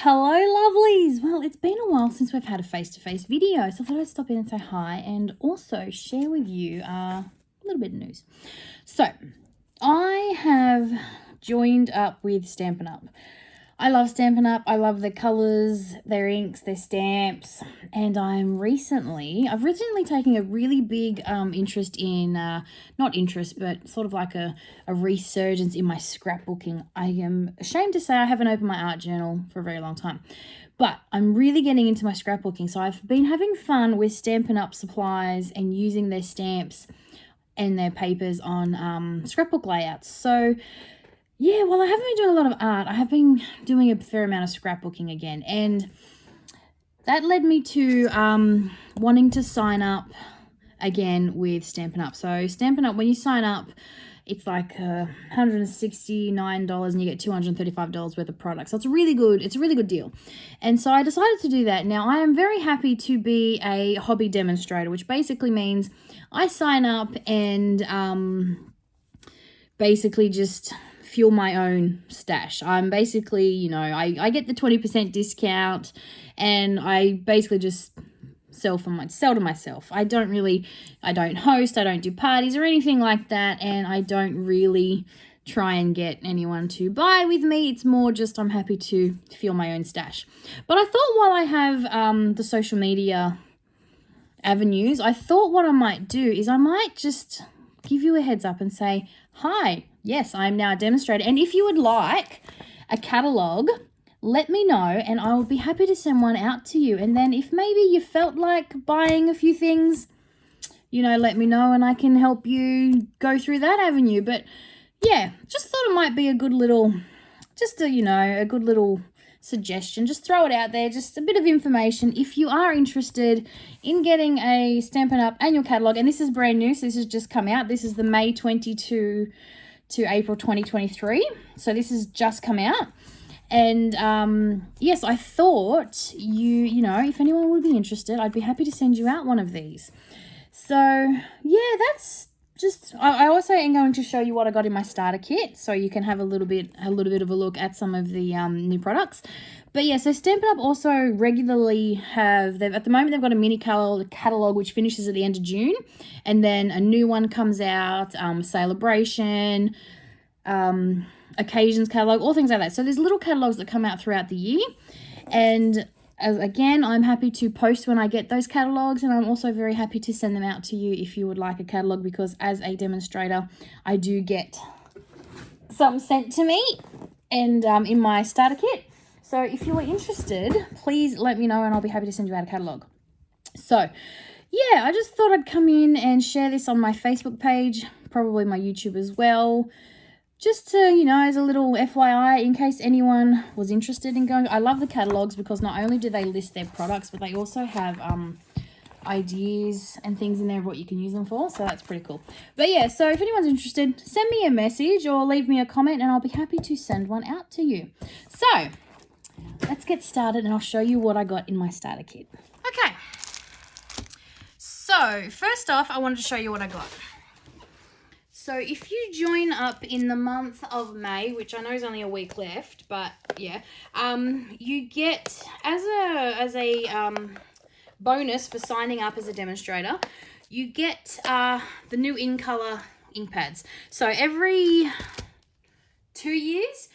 Hello lovelies. Well, it's been a while since we've had a face-to-face video, so I thought I'd stop in and say hi and also share with you a little bit of news. So I have joined up with Stampin' Up. I love Stampin' Up. I love their colours, their inks, their stamps, and I've recently taken a really big interest in, not interest, but sort of like a resurgence in my scrapbooking. I am ashamed to say I haven't opened my art journal for a very long time, but I'm really getting into my scrapbooking. So I've been having fun with Stampin' Up supplies and using their stamps and their papers on scrapbook layouts. So yeah, well, I haven't been doing a lot of art. I have been doing a fair amount of scrapbooking again, and that led me to wanting to sign up again with Stampin' Up. So Stampin' Up, when you sign up, it's like $169 and you get $235 worth of products. So it's a really good deal. And so I decided to do that. Now, I am very happy to be a hobby demonstrator, which basically means I sign up and basically just fuel my own stash. I'm basically, I get the 20% discount and I basically just sell to myself. I don't host, I don't do parties or anything like that, and I don't really try and get anyone to buy with me. It's more just I'm happy to fuel my own stash. But I thought while I have the social media avenues, I thought what I might do is I might just give you a heads up and say, hi, yes, I am now a demonstrator. And if you would like a catalogue, let me know and I will be happy to send one out to you. And then if maybe you felt like buying a few things, let me know and I can help you go through that avenue. But yeah, just thought it might be a good little, a good little suggestion. Just throw it out there, just a bit of information. If you are interested in getting a Stampin' Up annual catalogue, and this is brand new, so this has just come out. This is the May 22 to April 2023. So this has just come out. And yes, I thought if anyone would be interested, I'd be happy to send you out one of these. So yeah, that's just, I also am going to show you what I got in my starter kit, so you can have a little bit of a look at some of the new products. But yeah, so Stampin' Up also regularly at the moment they've got a mini catalog which finishes at the end of June, and then a new one comes out, celebration, occasions catalog, all things like that. So there's little catalogs that come out throughout the year, and again, I'm happy to post when I get those catalogs, and I'm also very happy to send them out to you if you would like a catalog, because as a demonstrator, I do get some sent to me and in my starter kit. So if you are interested, please let me know and I'll be happy to send you out a catalog. So yeah, I just thought I'd come in and share this on my Facebook page, probably my YouTube as well. Just to, as a little FYI, in case anyone was interested in going. I love the catalogs because not only do they list their products, but they also have ideas and things in there of what you can use them for. So that's pretty cool. But yeah, so if anyone's interested, send me a message or leave me a comment and I'll be happy to send one out to you. So let's get started and I'll show you what I got in my starter kit. Okay. So first off, I wanted to show you what I got. So if you join up in the month of May, which I know is only a week left, but yeah, you get as a bonus for signing up as a demonstrator, you get the new in color ink pads. So every 2 years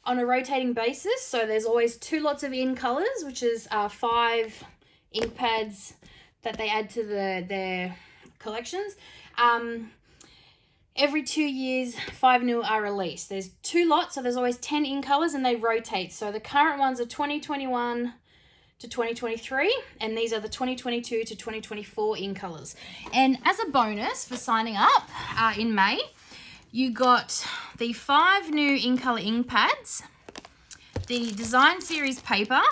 on a rotating basis, so there's always 2 lots of in colors, which is 5 ink pads that they add to their collections. Every 2 years, 5 new are released. There's 2 lots, so there's always 10 in colors and they rotate. So the current ones are 2021 to 2023, and these are the 2022 to 2024 in colors. And as a bonus for signing up in May, you got the 5 new in color ink pads, the design series paper,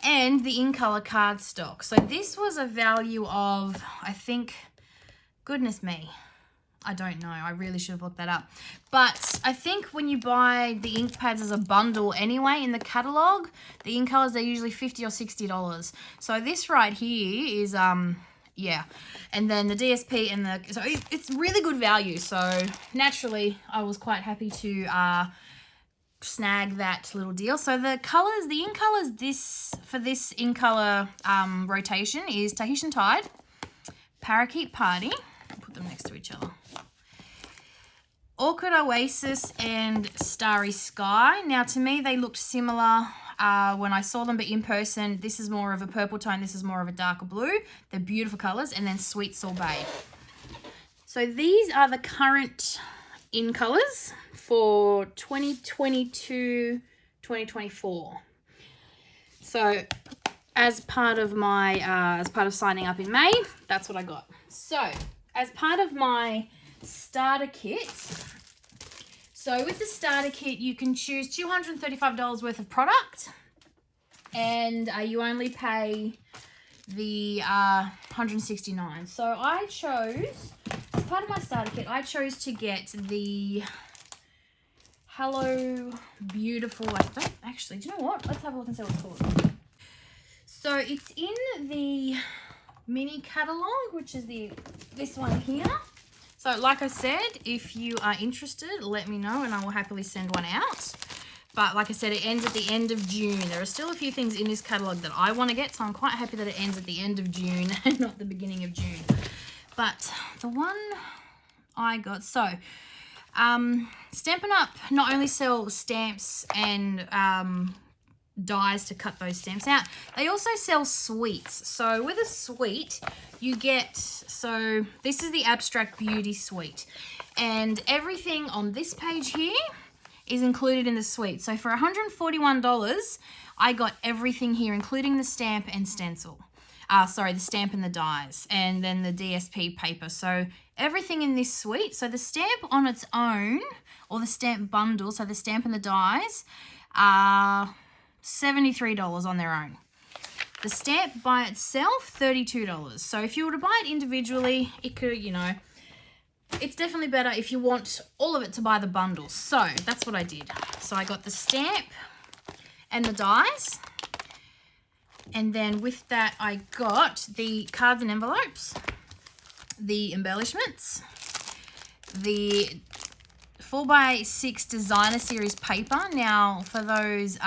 and the in color cardstock. So this was a value of, I think, goodness me, I don't know. I really should have looked that up. But I think when you buy the ink pads as a bundle anyway in the catalog, the ink colors, they're usually $50 or $60. So this right here is, yeah. And then the DSP and so it's really good value. So naturally, I was quite happy to snag that little deal. So the colors, the in colors for this in color rotation is Tahitian Tide, Parakeet Party. I'll put them next to each other. Orchid Oasis and Starry Sky. Now to me they looked similar when I saw them, but in person this is more of a purple tone, this is more of a darker blue. They're beautiful colors. And then Sweet Sorbet. So these are the current in colors for 2022-2024. So as part of my signing up in May, that's what I got. So as part of my starter kit, so with the starter kit you can choose $235 worth of product, and you only pay the $169. So I chose, as part of my starter kit, I chose to get the Hello Beautiful, I don't actually, do you know what? Let's have a look and see what it's called. So it's in the mini catalogue, which is this one here. So like I said, if you are interested, let me know and I will happily send one out. But like I said, it ends at the end of June. There are still a few things in this catalogue that I want to get, so I'm quite happy that it ends at the end of June and not the beginning of June. But the one I got, so Stampin' Up not only sell stamps and dies to cut those stamps out, they also sell sweets. So with a sweet you get, so this is the Abstract Beauty Suite, and everything on this page here is included in the suite. So for $141 I got everything here, including the stamp and stencil. The stamp and the dies, and then the DSP paper. So everything in this suite. So the stamp on its own, or the stamp bundle, so the stamp and the dies, are $73 on their own. The stamp by itself, $32. So if you were to buy it individually, it could, you know, it's definitely better if you want all of it to buy the bundle. So that's what I did. So I got the stamp and the dies. And then with that, I got the cards and envelopes, the embellishments, the 4x6 designer series paper. Now for those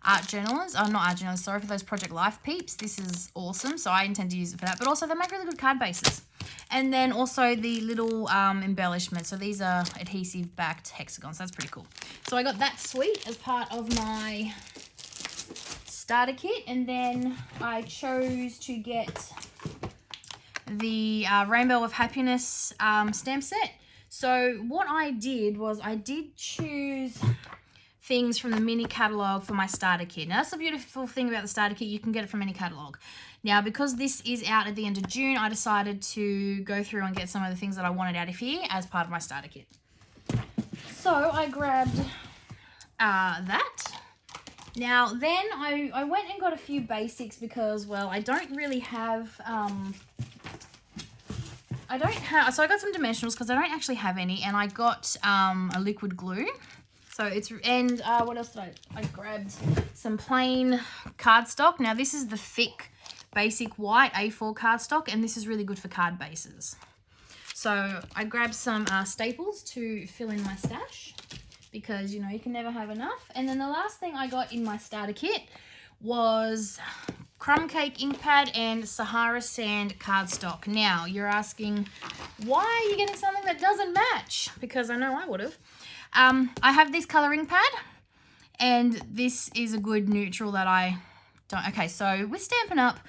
art journalists, not art journalists, sorry, for those Project Life peeps, this is awesome. So I intend to use it for that, but also they make really good card bases. And then also the little embellishments. So these are adhesive backed hexagons. So that's pretty cool. So I got that suite as part of my starter kit. And then I chose to get the Rainbow of Happiness stamp set. So what I did was I did choose things from the mini catalogue for my starter kit. Now that's the beautiful thing about the starter kit, you can get it from any catalogue. Now because this is out at the end of June, I decided to go through and get some of the things that I wanted out of here as part of my starter kit. So I grabbed that. Now then I went and got a few basics because, well, I don't really have, so I got some dimensionals because I don't actually have any, and I got a liquid glue. So it's, and what else did I grabbed some plain cardstock. Now this is the thick basic white A4 cardstock, and this is really good for card bases. So I grabbed some staples to fill in my stash because, you know, you can never have enough. And then the last thing I got in my starter kit was crumb cake ink pad and Sahara sand cardstock. Now you're asking, why are you getting something that doesn't match? Because I know I would have. I have this coloring pad, and this is a good neutral that I don't. Okay, so with Stampin' Up,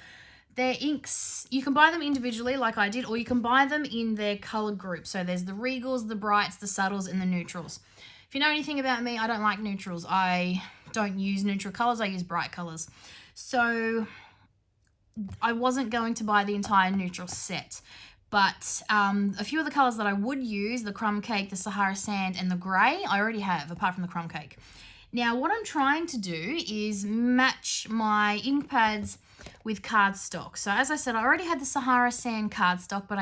their inks, you can buy them individually like I did, or you can buy them in their color group. So there's the Regals, the Brights, the Subtles, and the Neutrals. If you know anything about me, I don't like neutrals. I don't use neutral colors, I use bright colors. So I wasn't going to buy the entire neutral set. But a few of the colours that I would use, the crumb cake, the Sahara sand, and the grey, I already have, apart from the crumb cake. Now, what I'm trying to do is match my ink pads with cardstock. So as I said, I already had the Sahara sand cardstock, but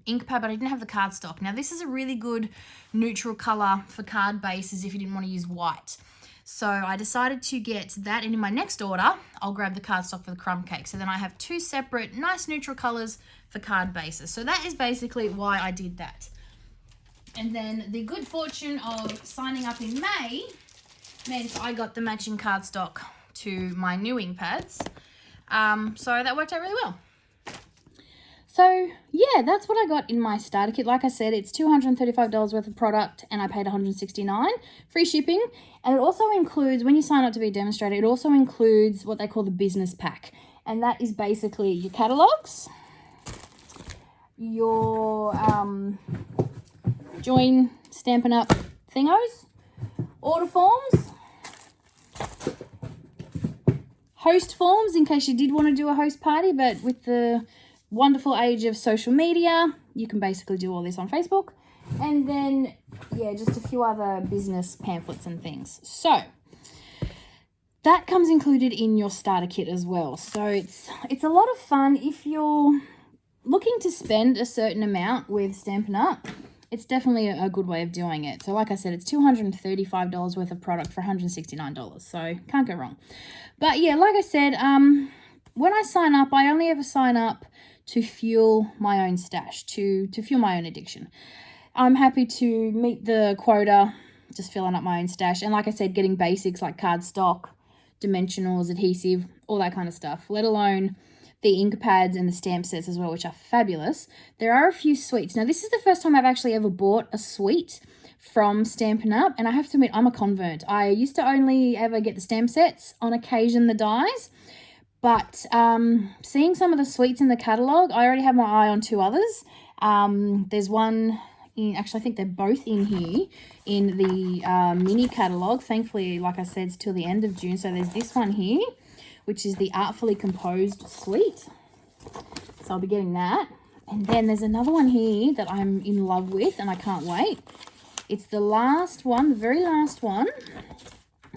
ink pad, but I didn't have the cardstock. Now, this is a really good neutral colour for card bases if you didn't want to use white. So I decided to get that, and in my next order, I'll grab the cardstock for the crumb cake. So then I have two separate nice neutral colours for card bases. So that is basically why I did that. And then the good fortune of signing up in May meant I got the matching cardstock to my new ink pads. So that worked out really well. So yeah, that's what I got in my starter kit. Like I said, it's $235 worth of product and I paid $169, free shipping. And it also includes, when you sign up to be a demonstrator, it also includes what they call the business pack. And that is basically your catalogs, your join Stampin' Up thingos, order forms, host forms in case you did want to do a host party, but with the wonderful age of social media, you can basically do all this on Facebook. And then, yeah, just a few other business pamphlets and things. So that comes included in your starter kit as well. So it's a lot of fun if you're looking to spend a certain amount with Stampin' Up. It's definitely a good way of doing it. So like I said, it's $235 worth of product for $169. So can't go wrong. But yeah, like I said, when I sign up, I only ever sign up to fuel my own stash, to fuel my own addiction. I'm happy to meet the quota, just filling up my own stash. And like I said, getting basics like cardstock, dimensionals, adhesive, all that kind of stuff, let alone the ink pads and the stamp sets as well, which are fabulous. There are a few suites. Now, this is the first time I've actually ever bought a suite from Stampin' Up, and I have to admit, I'm a convert. I used to only ever get the stamp sets, on occasion the dies, but seeing some of the suites in the catalogue, I already have my eye on two others. There's one in, actually I think they're both in here, in the mini catalogue. Thankfully, like I said, it's till the end of June, so there's this one here, which is the Artfully Composed Suite. So I'll be getting that. And then there's another one here that I'm in love with and I can't wait. It's the last one, the very last one.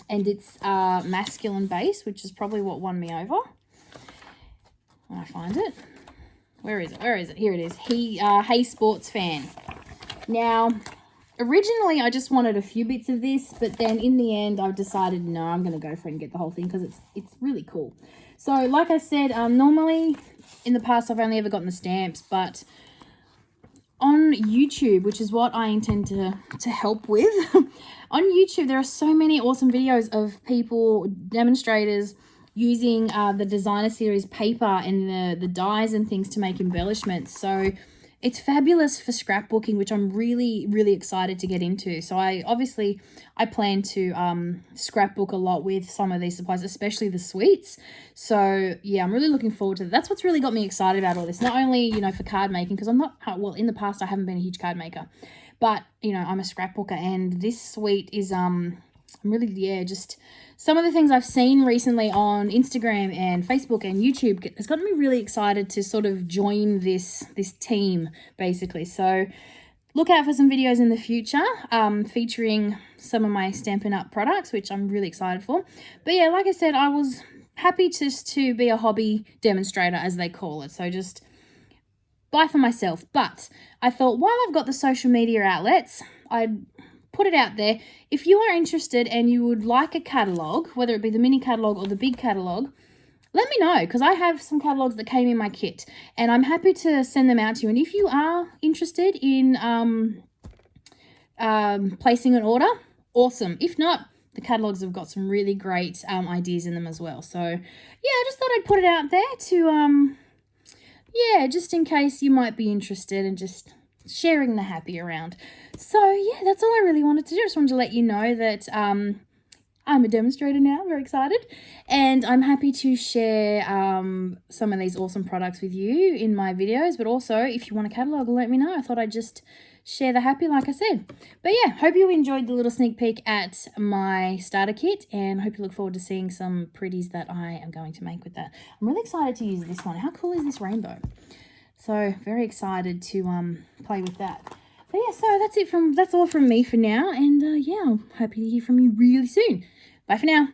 And it's masculine base, which is probably what won me over. When I find it. Where is it? Where is it? Here it is. Hey Sports Fan. Now, originally I just wanted a few bits of this, but then in the end I've decided, no, I'm going to go for it and get the whole thing because it's really cool. So like I said, normally in the past I've only ever gotten the stamps, but on YouTube, which is what I intend to help with, on YouTube there are so many awesome videos of people, demonstrators, using the designer series paper and the dies and things to make embellishments. So it's fabulous for scrapbooking, which I'm really, really excited to get into. So I plan to scrapbook a lot with some of these supplies, especially the suites. So yeah, I'm really looking forward to that. That's what's really got me excited about all this. Not only, for card making, because I'm not, well, in the past I haven't been a huge card maker, but, I'm a scrapbooker, and this suite is, I'm really, just some of the things I've seen recently on Instagram and Facebook and YouTube has gotten me really excited to sort of join this team, basically. So look out for some videos in the future featuring some of my Stampin' Up products, which I'm really excited for. But yeah, like I said, I was happy just to be a hobby demonstrator, as they call it. So just buy for myself. But I thought, while I've got the social media outlets, I'd put it out there. If you are interested and you would like a catalogue, whether it be the mini catalogue or the big catalogue, let me know, because I have some catalogues that came in my kit and I'm happy to send them out to you. And if you are interested in placing an order, awesome. If not, the catalogues have got some really great ideas in them as well. So yeah, I just thought I'd put it out there to just in case you might be interested, and just sharing the happy around. So yeah, that's all I really wanted to do. I just wanted to let you know that I'm a demonstrator now. I'm very excited, and I'm happy to share some of these awesome products with you in my videos. But also, if you want a catalogue, let me know. I thought I'd just share the happy, like I said. But yeah, hope you enjoyed the little sneak peek at my starter kit, and hope you look forward to seeing some pretties that I am going to make with that. I'm really excited to use this one. How cool is this rainbow? So very excited to play with that. But yeah, so that's all from me for now, and yeah, I'm happy to hear from you really soon. Bye for now.